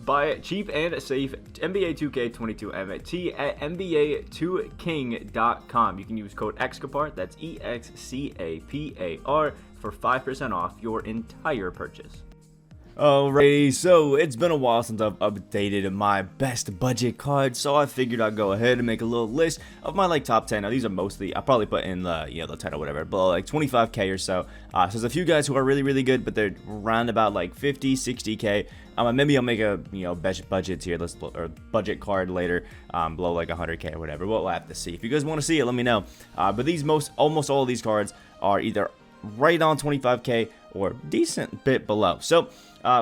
Buy cheap and safe NBA 2K22 MT at NBA2King.com. You can use code Excapar, that's EXCAPAR, for 5% off your entire purchase. Alrighty, so it's been a while since I've updated my best budget cards, so I figured I'd go ahead and make a little list of my top 10. Now these are mostly, I'll probably put in the the title, whatever, but like 25k or so. So there's a few guys who are really good, but they're around about like 50, 60k. Maybe I'll make a best budget tier list or budget card later, below like 100k or whatever. We'll have to see. If you guys want to see it, let me know. But these almost all of these cards are either right on 25k or decent bit below. So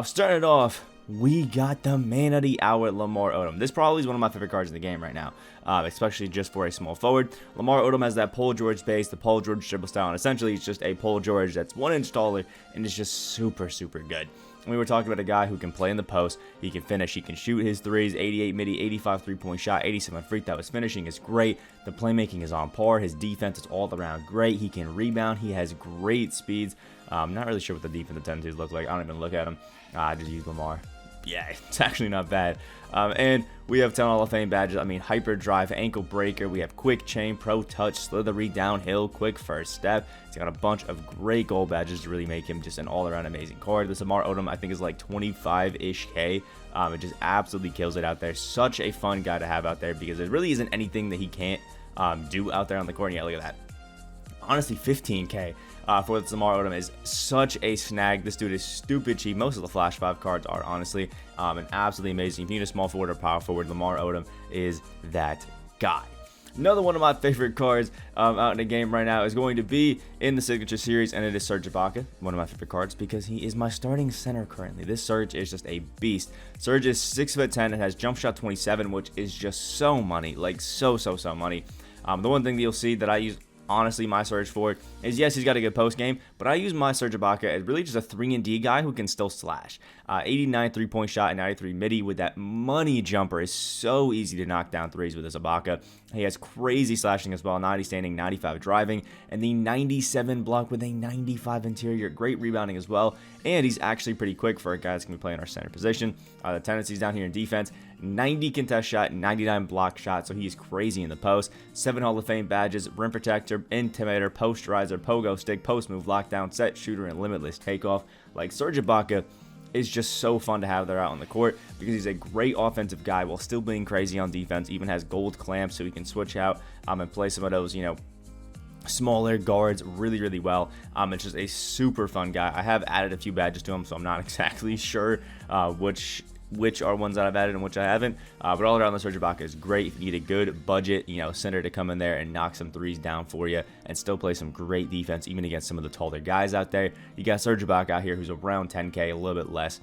starting off, we got the man of the hour, Lamar Odom. This probably is one of my favorite cards in the game right now, especially just for a small forward. Lamar Odom has that Paul George base, the Paul George dribble style, and essentially it's just a Paul George that's 1 inch taller and is just super good. We were talking about a guy who can play in the post, he can finish, he can shoot his threes, 88 midi, 85 three-point shot, 87 free throw. His finishing is great, the playmaking is on par, his defense is all around great, he can rebound, he has great speeds. I'm not really sure what the defensive tendencies look like, I don't even look at them, I just use Lamar. Yeah, it's actually not bad. And we have 10 Hall of Fame badges. Hyper Drive, Ankle Breaker. We have Quick Chain, Pro Touch, Slithery Downhill, Quick First Step. He's got a bunch of great gold badges to really make him just an all-around amazing card. This Lamar Odom, I think, is like 25-ish K. It just absolutely kills it out there. Such a fun guy to have out there because there really isn't anything that he can't do out there on the court. And yeah, look at that. Honestly, 15k for this Lamar Odom is such a snag. This dude is stupid cheap. Most of the Flash 5 cards are honestly and absolutely amazing. If you need a small forward or power forward, Lamar Odom is that guy. Another one of my favorite cards out in the game right now is going to be in the Signature Series, and it is Serge Ibaka, one of my favorite cards because he is my starting center currently. This Serge is just a beast. Serge is 6'10" and has jump shot 27, which is just so money, like so money. The one thing that you'll see that I use honestly my Serge for is, yes, he's got a good post game, but I use my Serge Ibaka as really just a 3-and-D guy who can still slash. 89 three-point shot and 93 midi with that money jumper is so easy to knock down threes with this Ibaka. He has crazy slashing as well, 90 standing, 95 driving, and the 97 block with a 95 interior. Great rebounding as well, and he's actually pretty quick for a guy that's going to be playing our center position. The tendencies down here in defense, 90 contest shot, 99 block shot, so he is crazy in the post. 7 Hall of Fame badges, rim protector, intimidator, posterizer, pogo stick, post move, lockdown, set shooter, and limitless takeoff. Like, Serge Ibaka is just so fun to have there out on the court because he's a great offensive guy while still being crazy on defense. Even has gold clamps so he can switch out and play some of those, smaller guards really well. It's just a super fun guy. I have added a few badges to him, so I'm not exactly sure which are ones that I've added and which I haven't, but all around the Serge Ibaka is great. If you need a good budget center to come in there and knock some threes down for you and still play some great defense even against some of the taller guys out there, you got Serge Ibaka out here who's around 10k, a little bit less.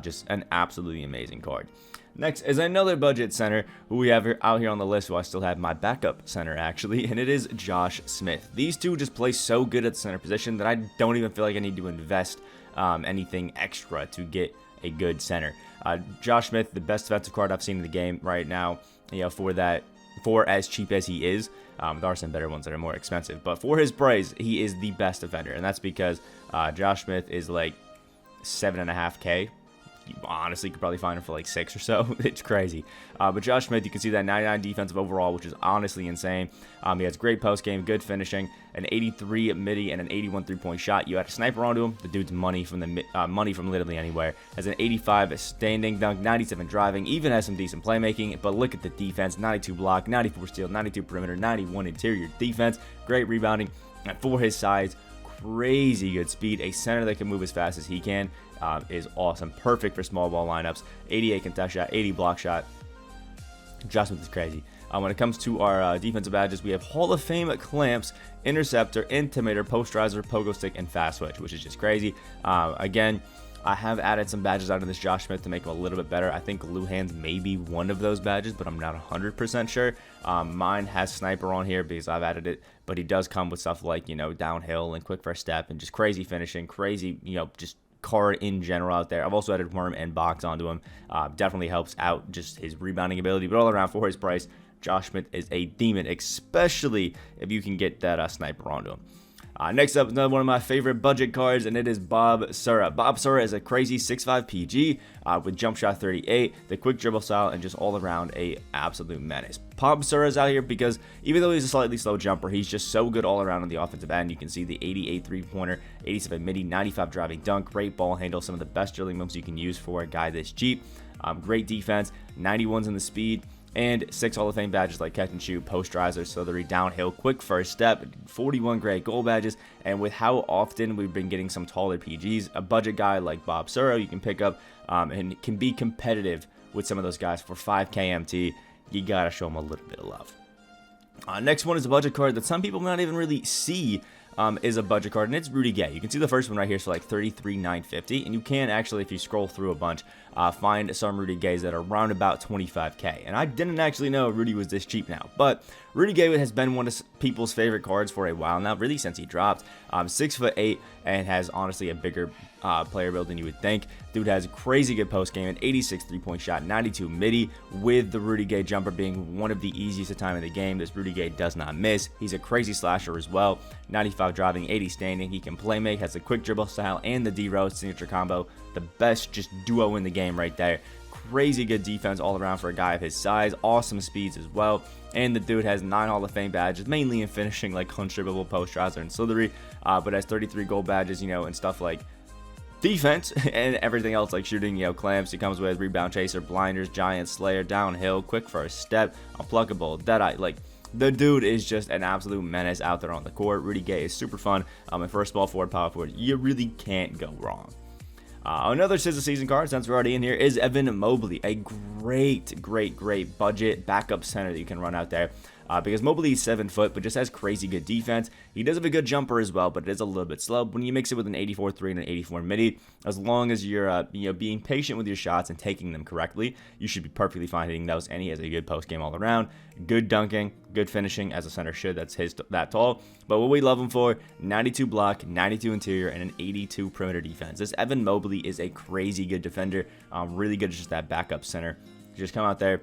Just an absolutely amazing card. Next is another budget center who we have out here on the list, who I still have my backup center actually, and it is Josh Smith. These two just play so good at the center position that I don't even feel like I need to invest anything extra to get a good center. Josh Smith, the best defensive card I've seen in the game right now, for as cheap as he is. There are some better ones that are more expensive, but for his price, he is the best defender, and that's because Josh Smith is like 7.5k. You honestly could probably find him for like 6 or so. It's crazy. But Josh Smith, you can see that 99 defensive overall, which is honestly insane. He has great post game, good finishing, an 83 midi, and an 81 3-point shot. You add a sniper onto him, the dude's money from literally anywhere. Has an 85 standing dunk, 97 driving, even has some decent playmaking. But look at the defense: 92 block, 94 steal, 92 perimeter, 91 interior defense. Great rebounding, and for his size, crazy good speed. A center that can move as fast as he can. Is awesome. Perfect for small ball lineups. 88 contest shot, 80 block shot. Josh Smith is crazy. When it comes to our defensive badges, we have Hall of Fame clamps, interceptor, intimidator, posterizer, pogo stick, and fast switch, which is just crazy. Again, I have added some badges out of this Josh Smith to make him a little bit better. I think glue hands may be one of those badges, but I'm not 100% sure. Mine has sniper on here because I've added it, but he does come with stuff like, downhill and quick first step and just crazy finishing, crazy, just card in general out there. I've also added worm and box onto him. Definitely helps out just his rebounding ability, but all around for his price, Josh Smith is a demon, especially if you can get that sniper onto him. Next up, another one of my favorite budget cards, and it is Bob Sura. Bob Sura is a crazy 6'5 PG with jump shot 38, the quick dribble style, and just all around a absolute menace. Bob Sura is out here because even though he's a slightly slow jumper, he's just so good all around on the offensive end. You can see the 88 three-pointer, 87 midi, 95 driving dunk, great ball handle, some of the best dribbling moves you can use for a guy this cheap. Great defense, 91s in the speed, and 6 Hall of Fame badges like catch and shoot, post riser, slithery, downhill, quick first step, 41 great goal badges. And with how often we've been getting some taller PGs, a budget guy like Bob Sura you can pick up and can be competitive with some of those guys for 5K MT. You gotta show them a little bit of love. Next one is a budget card that some people might not even really see is a budget card, and it's Rudy Gay. You can see the first one right here for like $33,950, and you can actually, if you scroll through a bunch, find some Rudy Gays that are around about $25K. And I didn't actually know Rudy was this cheap now, but Rudy Gay has been one of people's favorite cards for a while now, really since he dropped. 6'8" and has honestly a bigger player build than you would think. Dude has a crazy good post game, an 86 3-point shot, 92 midi, with the Rudy Gay jumper being one of the easiest of time in the game. This Rudy Gay does not miss. He's a crazy slasher as well. 95 driving, 80 standing. He can play make, has the quick dribble style and the D-Rose signature combo. The best just duo in the game right there. Crazy good defense all around for a guy of his size. Awesome speeds as well. And the dude has 9 Hall of Fame badges, mainly in finishing like unstrippable, post riser, and slithery, but has 33 gold badges, and stuff like defense and everything else like shooting, clamps. He comes with rebound chaser, blinders, giant slayer, downhill, quick first step, unpluckable, deadeye. Like, the dude is just an absolute menace out there on the court. Rudy Gay is super fun. And for a small forward, power forward, you really can't go wrong. Another Scissor Season card, since we're already in here, is Evan Mobley, a great budget backup center that you can run out there. Because Mobley is 7 foot, but just has crazy good defense. He does have a good jumper as well, but it is a little bit slow. When you mix it with an 84-3 and an 84 midi, as long as you're being patient with your shots and taking them correctly, you should be perfectly fine hitting those. And he has a good post game all around, good dunking, good finishing, as a center should. That's that tall. But what we love him for: 92 block, 92 interior, and an 82 perimeter defense. This Evan Mobley is a crazy good defender. Really good at just that backup center. Just come out there,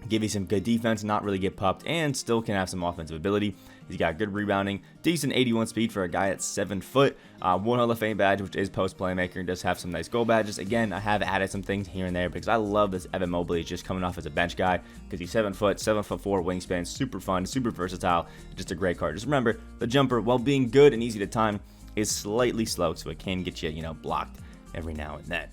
give you some good defense, not really get popped, and still can have some offensive ability. He's got good rebounding, decent 81 speed for a guy at 7 foot. 1 Hall of Fame badge, which is post playmaker, and does have some nice goal badges. Again, I have added some things here and there because I love this Evan Mobley just coming off as a bench guy because he's 7 foot, 7'4" wingspan, super fun, super versatile, just a great card. Just remember, the jumper, while being good and easy to time, is slightly slow, so it can get you, blocked every now and then.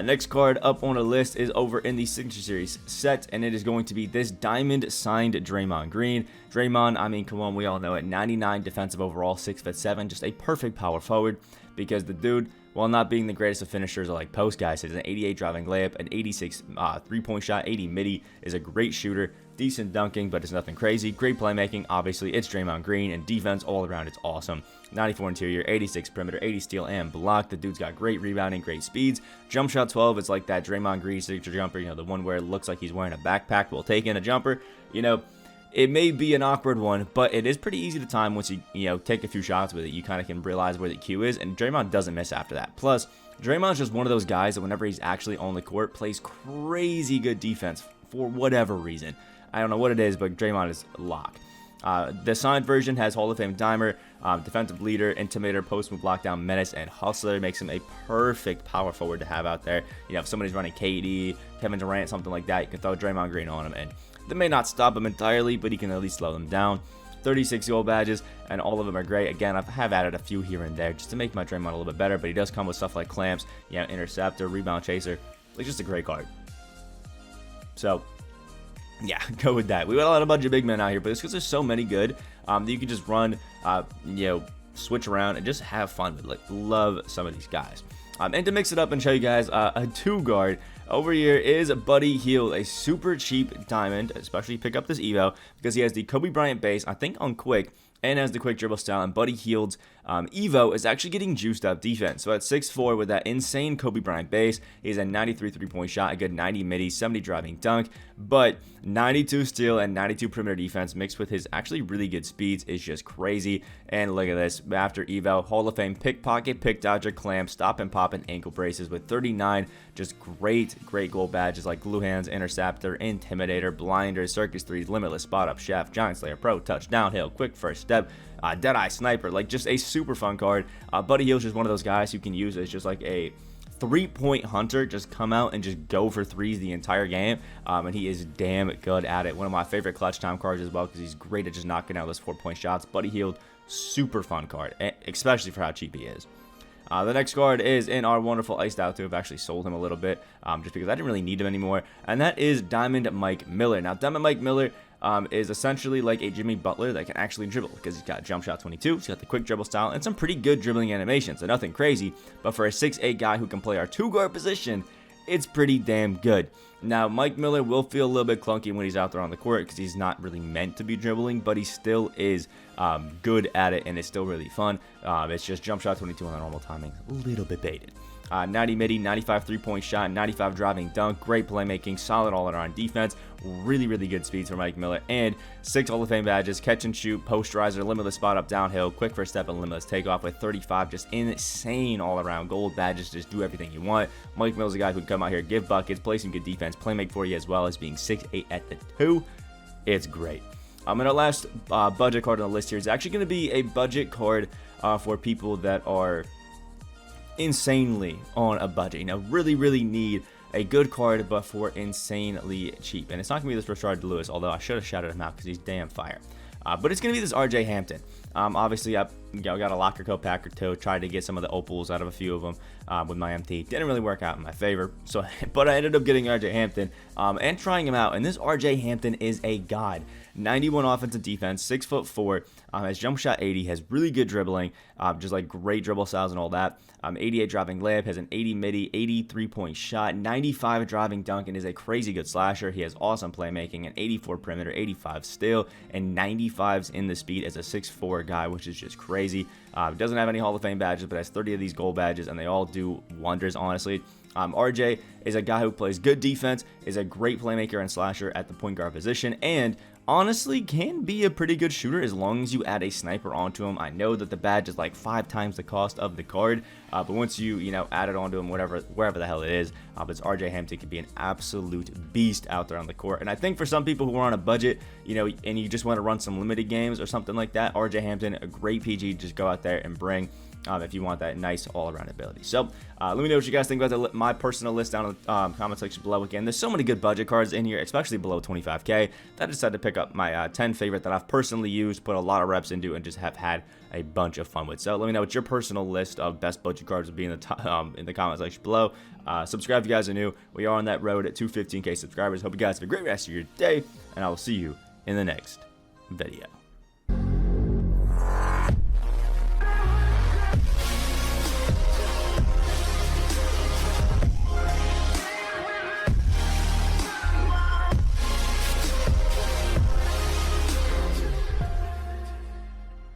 Next card up on the list is over in the Signature Series set, and it is going to be this diamond signed Draymond Green. Draymond, I mean, come on, we all know it. 99 defensive overall, 6'7", just a perfect power forward, because the dude, while not being the greatest of finishers or like post guys, has an 88 driving layup, an 86 3-point shot, 80 midi, is a great shooter, decent dunking, but it's nothing crazy. Great playmaking, obviously, it's Draymond Green, and defense all around, it's awesome. 94 interior, 86 perimeter, 80 steal, and block. The dude's got great rebounding, great speeds. Jump shot 12 is like that Draymond Green signature jumper, the one where it looks like he's wearing a backpack while taking a jumper. It may be an awkward one, but it is pretty easy to time once you take a few shots with it. You kind of can realize where the cue is, and Draymond doesn't miss after that. Plus, Draymond's just one of those guys that whenever he's actually on the court, plays crazy good defense for whatever reason. I don't know what it is, but Draymond is locked. The signed version has Hall of Fame dimer, defensive leader, intimidator, post move, lockdown, menace, and hustler. Makes him a perfect power forward to have out there. If somebody's running KD, Kevin Durant, something like that, you can throw Draymond Green on him, and that may not stop him entirely, but he can at least slow them down. 36 gold badges, and all of them are great. Again, I have added a few here and there just to make my Draymond a little bit better, but he does come with stuff like clamps, interceptor, rebound chaser. It's just a great card. So, yeah, go with that. We got a lot of budget big men out here, but it's because there's so many good that you can just run, switch around and just have fun with. Love some of these guys. And to mix it up and show you guys a 2-guard, over here is Buddy Hield, a super cheap diamond, especially pick up this Evo, because he has the Kobe Bryant base, I think on quick, and has the quick dribble style, and Buddy Hield's Evo is actually getting juiced up defense. So at 6'4", with that insane Kobe Bryant base, he's a 93 3-point shot, a good 90 midi, 70 driving dunk, but 92 steal and 92 perimeter defense mixed with his actually really good speeds is just crazy. And look at this, after Evo, Hall of Fame pickpocket, pick dodger, clamp, stop and pop, and ankle braces with 39 just great gold badges like glue hands, interceptor, intimidator, blinder, circus threes, limitless, spot up, chef, giant slayer, pro touch, downhill, quick first step, Deadeye Sniper, like just a super fun card. Buddy Hield's just one of those guys who can use as just like a 3-point hunter, just come out and just go for threes the entire game, and he is damn good at it. One of my favorite clutch time cards as well, because he's great at just knocking out those 4-point shots. Buddy Hield, super fun card, especially for how cheap he is. The next card is in our wonderful Iced Out 2. I've actually sold him a little bit, just because I didn't really need him anymore, and that is Diamond Mike Miller. Now, Diamond Mike Miller is essentially like a Jimmy Butler that can actually dribble, because he's got jump shot 22, he's got the quick dribble style, and some pretty good dribbling animations, so nothing crazy, but for a 6'8 guy who can play our 2-guard position, it's pretty damn good. Now, Mike Miller will feel a little bit clunky when he's out there on the court, because he's not really meant to be dribbling, but he still is good at it, and it's still really fun. It's just jump shot 22 on the normal timing, a little bit baited. 90 midi, 95 3-point shot, 95 driving dunk, great playmaking, solid all-around defense, really, really good speeds for Mike Miller, and 6 Hall of Fame badges, catch and shoot, posterizer, limitless spot up downhill, quick first step, and limitless takeoff with 35, just insane all-around gold badges, just do everything you want. Mike Miller's a guy who can come out here, give buckets, play some good defense, play make for you, as well as being 6'8 at the 2. It's great. And our last budget card on the list here is actually going to be a budget card for people that are insanely on a budget, you know, really need a good card, but for insanely cheap. And it's not gonna be this Rashard Lewis, although I should have shouted him out because he's damn fire. But it's gonna be this RJ Hampton. Obviously, I got a locker co pack or two, tried to get some of the opals out of a few of them with my MT. Didn't really work out in my favor, so but I ended up getting RJ Hampton and trying him out. And this RJ Hampton is a god. 91 offensive defense, 6'4", has jump shot 80, has really good dribbling, just like great dribble styles and all that. 88 driving layup, has an 80 midi, 80 3-point shot, 95 driving dunk, and is a crazy good slasher. He has awesome playmaking, an 84 perimeter, 85 steal, and 95s in the speed as a 6'4" guy, which is just crazy. Doesn't have any Hall of Fame badges, but has 30 of these gold badges, and they all do wonders, honestly. RJ is a guy who plays good defense, is a great playmaker and slasher at the point guard position, and honestly can be a pretty good shooter as long as you add a sniper onto him. I know that the badge is like 5 times the cost of the card, but once you know, add it onto him, wherever the hell it is, but RJ Hampton can be an absolute beast out there on the court. And I think for some people who are on a budget, you know, and you just want to run some limited games or something like that, RJ Hampton, a great PG, just go out there and bring. If you want that nice all-around ability. So let me know what you guys think about my personal list down in the comment section below. Again, there's so many good budget cards in here, especially below 25k, that I decided to pick up my 10 favorite that I've personally used, put a lot of reps into, and just have had a bunch of fun with. So let me know what your personal list of best budget cards would be in the comment section below. Subscribe if you guys are new. We are on that road at 215k subscribers. Hope you guys have a great rest of your day, and I will see you in the next video.